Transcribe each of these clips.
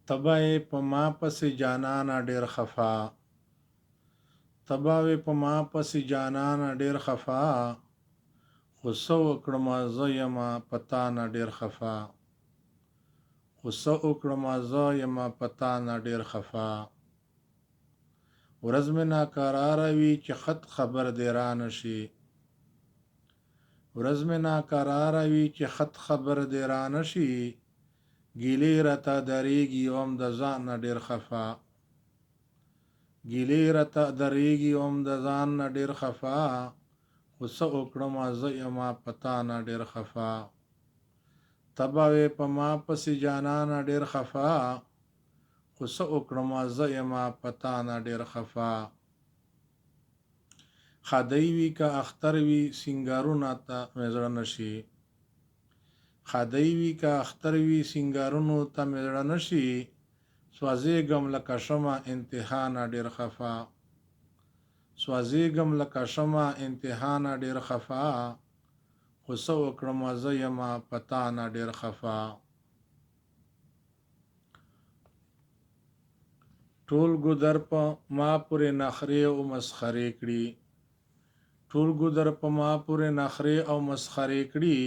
تبه یې په ما پسې جانانه ډېر خفا، تبه وې په ما پسې جانانه ډېر خفا، خو څه وکړمه زه یمه په تا نه ډېر خفا، خو څه وکړمه زه یمه په تا نه ډېر خفا. ورځ مې ناکراره وي چې خط خبر دې رانه شي، ورځ مې ناکراره وي چې خط خبر دې رانه شي، ګیلې راته درېږي اوم د ځان نه ډېر خفا، ګیلې راته درېږي اوم د ځان نه ډېر خفا، خو څه وکړمه زه یمه په تا نه ډېر خفا. تبه وې په ما پسې جانانه ډېر خفا، خو څه وکړمه زه یمه په تا نه ډېر خفا. خدای وي که اختر وي سینګارونه ته مې زړه نشي، خدای وي که اختر وي سینګارونو ته مې زړه نشي، سوځېږم لکه شمع انتها نه ډېر خفا، سوځېږم لکه شمع انتها نه ډېر خفا، خو څه وکړمه زه یمه په تا نه ډېر خفا. ټول ګودر په ما پورې نخرې او مسخرې کړي، ټول ګودر په ما پورې نخرې او مسخرې کړي،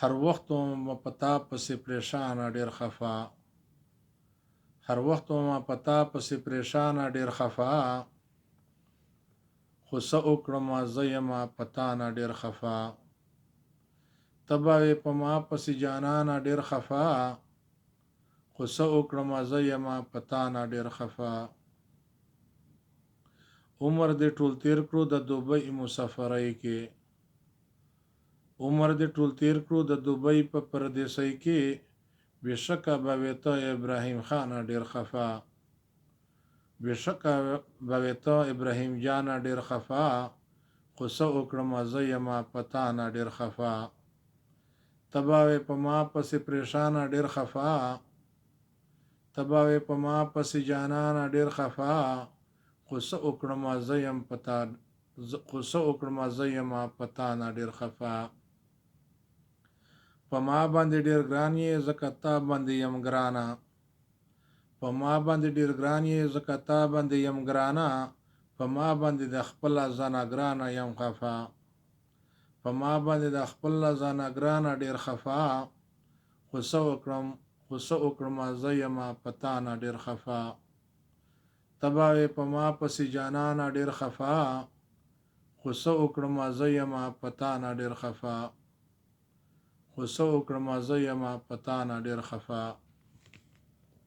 هر وخت وم په تا پسې پریشانه ډېر خفا، هر وخت وم په تا پسې پریشانه ډېر خفا، خو څه وکړمه زه یمه په تا نه ډېر خفا. تبه وې په ما پسې جانانه ډېر خفا، خو څه وکړمه زه یمه په تا نه ډېر خفا. عمر دې ټول تیر کړو د دوبۍ مسافرۍ کې، عمر دې ټول تیر کړو د دوبۍ په پردیسۍ کې، بېشکه به وې ته ابراهیم خانه ډېر خفا، بېشکه به وې ته ابراهیم جانه ډېر خفا، خو څه وکړمه زه یمه په تا نه ډېر خفا. تبه وې په ما پسې پریشانه ډېر خفا، تبه وې په ما پسې جانانه ډېر خفا، خو څه وکړمه زه یم په تا، خو څه وکړمه زه یمه په تا نه ډېر خفا. په ما باندې ډېر ګران یې ځکه تا باندې یم ګرانه، په ما باندې ډېر ګران یې ځکه تا باندې یم ګرانه، په ما باندې د خپله ځانه ګرانه یم خفا، په ما باندې د خپله ځانه ګرانه ډېر خفا، خو څه وکړم، خو څه وکړمه زه یمه په تا نه ډېر خفا. تبه وې په ما پسې جانانه ډېر خفا، خو څه وکړمه زه یمه په تا نه ډېر خفا، خو څه وکړمه زه یمه په تا نه ډېر خفا.